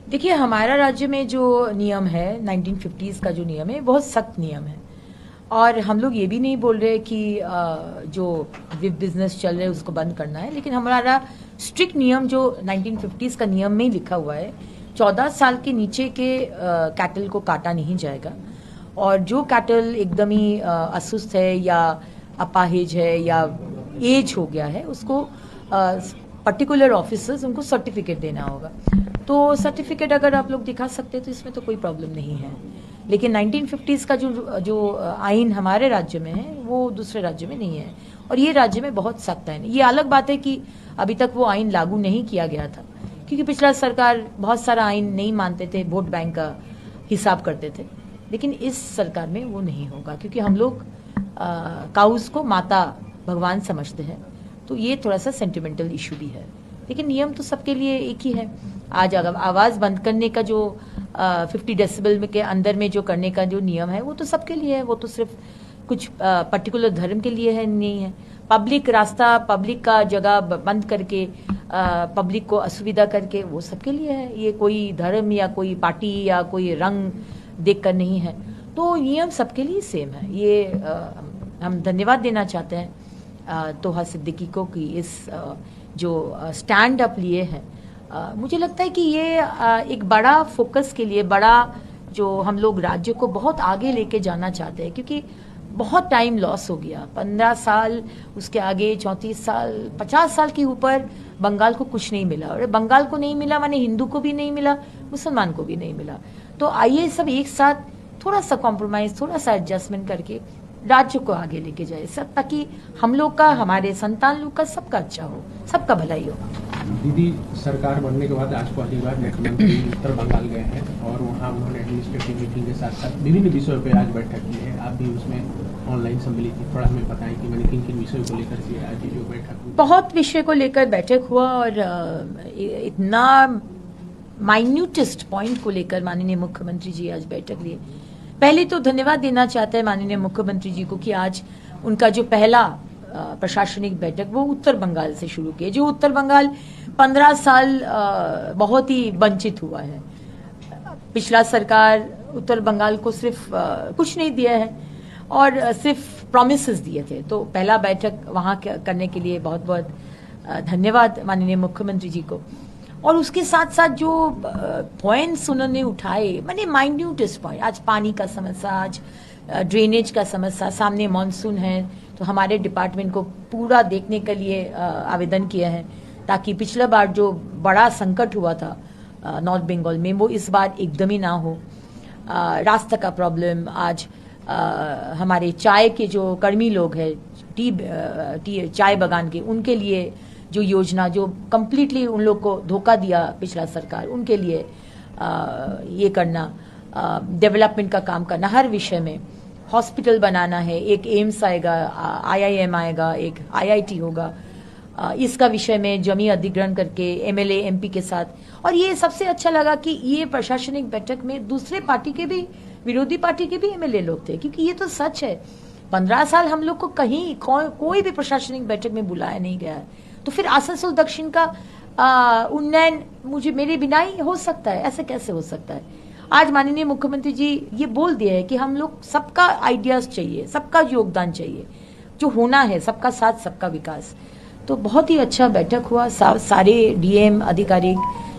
देखिए, हमारा राज्य में जो नियम है 1950s का जो नियम है बहुत सख्त नियम है। और हम लोग ये भी नहीं बोल रहे कि जो बिजनेस चल रहे हैं उसको बंद करना है, लेकिन हमारा स्ट्रिक्ट नियम जो 1950s का नियम में ही लिखा हुआ है, 14 साल के नीचे के कैटल को काटा नहीं जाएगा। और जो कैटल एकदम ही असुस्थ है या अपाहिज है या एज हो गया है, उसको पर्टिकुलर ऑफिसर्स उनको सर्टिफिकेट देना होगा। तो सर्टिफिकेट अगर आप लोग दिखा सकते हैं तो इसमें तो कोई प्रॉब्लम नहीं है। लेकिन 1950s का जो आइन हमारे राज्य में है वो दूसरे राज्य में नहीं है, और ये राज्य में बहुत सख्त है। ये अलग बात है कि अभी तक वो आइन लागू नहीं किया गया था, क्योंकि पिछला सरकार बहुत सारा आइन नहीं मानते थे, वोट बैंक का हिसाब करते थे। लेकिन इस सरकार में वो नहीं होगा, क्योंकि हम लोग काउस को माता भगवान समझते हैं। तो ये थोड़ा सा सेंटिमेंटल इशू भी है, लेकिन नियम तो सबके लिए एक ही है। आज अगर आवाज़ बंद करने का जो 50 डेसिबल के अंदर में जो करने का जो नियम है वो तो सबके लिए है, वो तो सिर्फ कुछ पर्टिकुलर धर्म के लिए है नहीं है। पब्लिक रास्ता, पब्लिक का जगह बंद करके पब्लिक को असुविधा करके, वो सबके लिए है। ये कोई धर्म या कोई पार्टी या कोई रंग देख कर नहीं है। तो नियम सबके लिए सेम है। ये हम धन्यवाद देना चाहते हैं तोहा सिद्दीकी को कि इस जो स्टैंड अप लिए हैं। मुझे लगता है कि ये एक बड़ा फोकस के लिए, बड़ा जो हम लोग राज्य को बहुत आगे लेके जाना चाहते हैं, क्योंकि बहुत टाइम लॉस हो गया। 15 साल, उसके आगे 34 साल, 50 साल के ऊपर बंगाल को कुछ नहीं मिला। और बंगाल को नहीं मिला माने हिंदू को भी नहीं मिला, मुसलमान को भी नहीं मिला। तो आइए सब एक साथ थोड़ा सा कॉम्प्रोमाइज, थोड़ा सा एडजस्टमेंट करके राज्य को आगे लेके जाए सब, ताकि हम लोग का, हमारे संतान लोग का, सबका अच्छा हो, सबका भलाई हो। दीदी, सरकार बनने के बाद आज पहली बार मुख्यमंत्री उत्तर बंगाल गए हैं और वहाँ उन्होंने एडमिनिस्ट्रेटिव मीटिंग के साथ साथ विभिन्न विषयों पर आज बैठक की है। आप भी उसमें ऑनलाइन सम्मिलित थी, थोड़ा हमें बताएं कि मैंने किन किन विषयों को लेकर के आज जो बैठक हुई। बहुत विषय को लेकर बैठक हुआ, और इतना माइन्यूटेस्ट पॉइंट को लेकर माननीय मुख्यमंत्री जी आज बैठक लिए। पहले तो धन्यवाद देना चाहते हैं माननीय मुख्यमंत्री जी को कि आज उनका जो पहला प्रशासनिक बैठक वो उत्तर बंगाल से शुरू किए। जो उत्तर बंगाल 15 साल बहुत ही वंचित हुआ है। पिछला सरकार उत्तर बंगाल को सिर्फ कुछ नहीं दिया है और सिर्फ प्रॉमिसेस दिए थे। तो पहला बैठक वहाँ करने के लिए बहुत बहुत धन्यवाद माननीय मुख्यमंत्री जी को। और उसके साथ साथ जो पॉइंट्स उन्होंने उठाए, माने माइन्यूटेस्ट पॉइंट, आज पानी का समस्या, आज ड्रेनेज का समस्या, सामने मॉनसून है तो हमारे डिपार्टमेंट को पूरा देखने के लिए आवेदन किया है, ताकि पिछला बार जो बड़ा संकट हुआ था नॉर्थ बंगाल में वो इस बार एकदम ही ना हो। रास्ता का प्रॉब्लम, आज हमारे चाय के जो कर्मी लोग हैं, चाय बागान के, उनके लिए जो योजना जो कम्प्लीटली उन लोग को धोखा दिया पिछला सरकार, उनके लिए ये करना, डेवलपमेंट का काम करना, हर विषय में। हॉस्पिटल बनाना है, एक एम्स आएगा, IIM आएगा, एक IIT होगा, इसका विषय में जमीन अधिग्रहण करके MLA MP के साथ। और ये सबसे अच्छा लगा कि ये प्रशासनिक बैठक में दूसरे पार्टी के भी, विरोधी पार्टी के भी MLA लोग थे, क्योंकि ये तो सच है 15 साल हम लोग को कहीं कोई भी प्रशासनिक बैठक में बुलाया नहीं गया है। तो फिर आसनसोल दक्षिण का उन्नयन मेरे बिना ही हो सकता है? ऐसे कैसे हो सकता है? आज माननीय मुख्यमंत्री जी ये बोल दिया है कि हम लोग सबका आइडियाज चाहिए, सबका योगदान चाहिए, जो होना है सबका साथ सबका विकास। तो बहुत ही अच्छा बैठक हुआ। सारे DM अधिकारी,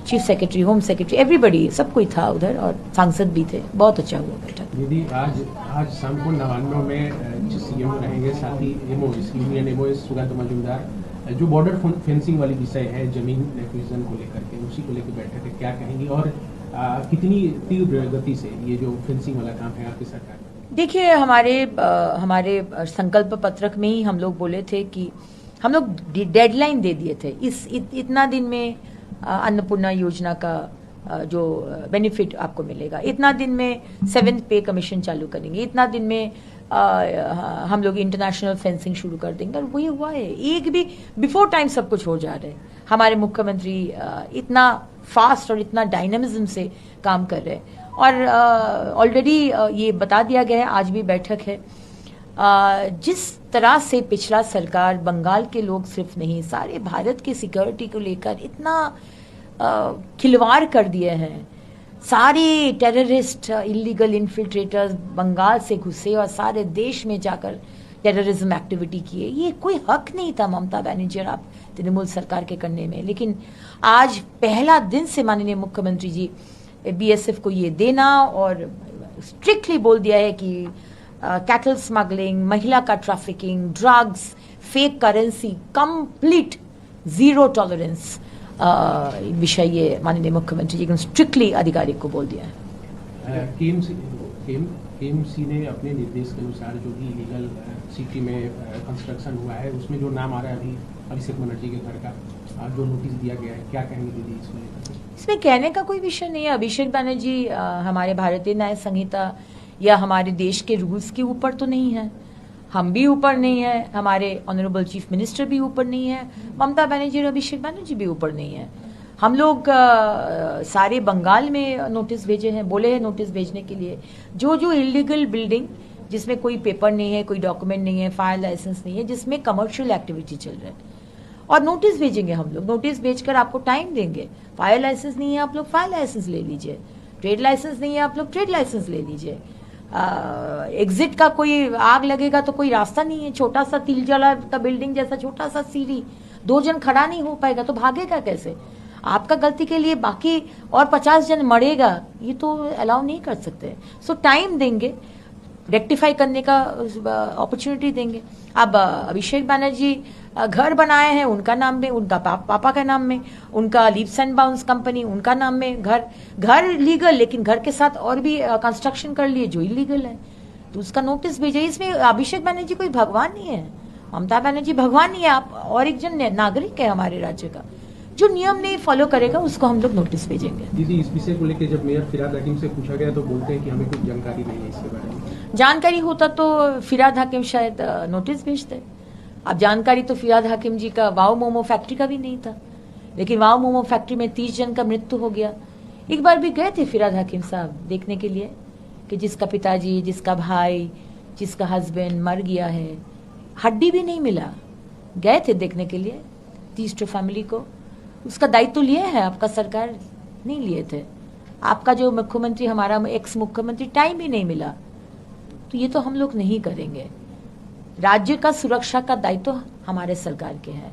chief secretary, home secretary, everybody, सब कोई था उधर, और सांसद भी थे। बहुत अच्छा हुआ बैठक। दीदी, आज शाम को नवान्नों में CM रहेंगे, साथ ही यूनियन MO सुगंध मजूमदार, जो बॉर्डर फेंसिंग वाली विषय है, जमीन एक्विजिशन को लेकर के, उसी को लेकर बैठक है, क्या कहेंगी? और कितनी तीव्र गति से ये जो फेंसिंग वाला काम है आपकी सरकार? देखिए, हमारे संकल्प पत्रक में ही हम लोग बोले थे कि हम लोग डेडलाइन दे दिए थे, इतना दिन में अन्नपूर्णा योजना का जो बेनिफिट आपको मिलेगा, इतना दिन में 7th पे कमीशन चालू करेंगे, इतना दिन में हम लोग इंटरनेशनल फेंसिंग शुरू कर देंगे। और वही हुआ है, एक भी बिफोर टाइम सब कुछ हो जा रहा है। हमारे मुख्यमंत्री इतना फास्ट और इतना डायनामिज्म से काम कर रहे हैं। और ऑलरेडी ये बता दिया गया है, आज भी बैठक है। जिस तरह से पिछला सरकार, बंगाल के लोग सिर्फ नहीं, सारे भारत की सिक्योरिटी को लेकर इतना खिलवाड़ कर दिए हैं, सारे टेररिस्ट इलीगल इन्फिल्ट्रेटर्स बंगाल से घुसे और सारे देश में जाकर टेररिज्म एक्टिविटी किए। ये कोई हक नहीं था ममता बनर्जी और आप तृणमूल सरकार के करने में। लेकिन आज पहला दिन से माननीय मुख्यमंत्री जी बीएसएफ को ये देना और स्ट्रिक्टली बोल दिया है कि कैटल स्मगलिंग, महिला का trafficking, drugs, fake currency, complete zero tolerance विषय ये माननीय मुख्यमंत्री जी ने स्ट्रिक्टली अधिकारिक को बोल दिया है। केएमसी ने अपने निर्देश के अनुसार जो भी इलीगल सिटी में कंस्ट्रक्शन हुआ है उसमें जो नाम आ रहा है अभी अभिषेक बनर्जी के घर का जो नोटिस दिया गया है, क्या कहेंगे दीदी इसमें? इसमें कहने का कोई विषय नहीं है। अभिषेक बनर्जी हमारे भारतीय न्याय संहिता या हमारे देश के रूल्स के ऊपर तो नहीं है, हम भी ऊपर नहीं है, हमारे ऑनरेबल चीफ मिनिस्टर भी ऊपर नहीं है, ममता बनर्जी और अभिषेक बनर्जी भी ऊपर नहीं है। हम लोग सारे बंगाल में नोटिस भेजे हैं, बोले हैं नोटिस भेजने के लिए। जो जो इलीगल बिल्डिंग जिसमें कोई पेपर नहीं है, कोई डॉक्यूमेंट नहीं है, फायर लाइसेंस नहीं है, जिसमें कमर्शियल एक्टिविटी चल रहा है, और नोटिस भेजेंगे हम लोग। नोटिस भेजकर आपको टाइम देंगे। फायर लाइसेंस नहीं है, आप लोग फायर लाइसेंस ले लीजिए। ट्रेड लाइसेंस नहीं है, आप लोग ट्रेड लाइसेंस ले लीजिए। एग्जिट का कोई आग लगेगा तो कोई रास्ता नहीं है, छोटा सा तिलजला का बिल्डिंग जैसा छोटा सा सीढ़ी, 2 जन खड़ा नहीं हो पाएगा तो भागेगा कैसे? आपका गलती के लिए बाकी और 50 जन मरेगा, ये तो अलाउ नहीं कर सकते। सो टाइम देंगे, रेक्टिफाई करने का अपॉर्चुनिटी देंगे। अब अभिषेक बनर्जी घर बनाए हैं उनका नाम में, उनका पापा का नाम में, उनका लीप्स एंड बाउंस कंपनी उनका नाम में, घर लीगल, लेकिन घर के साथ और भी कंस्ट्रक्शन कर लिए जो इलीगल है, तो उसका नोटिस भेजे। इसमें अभिषेक बनर्जी कोई भगवान नहीं है, ममता बनर्जी भगवान नहीं है, आप और एक जन नागरिक है हमारे राज्य का। जो नियम नहीं फॉलो करेगा उसको हम लोग नोटिस भेजेंगे। दीदी, इस विषय को लेकर जब मेयर फिराद हकीम से पूछा गया तो बोलते हैं कि हमें कुछ जानकारी नहीं है इसके बारे में। जानकारी होता तो फिराद हकीम शायद नोटिस भेजते। अब जानकारी तो फिराद हकीम जी का वाओ मोमो फैक्ट्री का भी नहीं था, लेकिन वाओ मोमो फैक्ट्री में 30 जन का मृत्यु हो गया। एक बार भी गए थे फिराद हकीम साहब देखने के लिए कि जिसका पिताजी, जिसका भाई, जिसका हस्बैंड मर गया है, हड्डी भी नहीं मिला, गए थे देखने के लिए 30 फैमिली को। उसका दायित्व लिए है आपका सरकार? नहीं लिए थे। आपका जो मुख्यमंत्री, हमारा एक्स मुख्यमंत्री, टाइम ही नहीं मिला, तो ये तो हम लोग नहीं करेंगे। राज्य का सुरक्षा का दायित्व हमारे सरकार के है,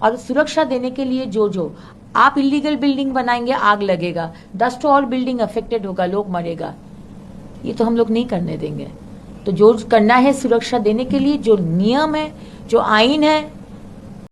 और सुरक्षा देने के लिए जो आप इलीगल बिल्डिंग बनाएंगे आग लगेगा, 10 तो और बिल्डिंग अफेक्टेड होगा, लोग मरेगा, ये तो हम लोग नहीं करने देंगे। तो जो करना है सुरक्षा देने के लिए, जो नियम है, जो आईन है,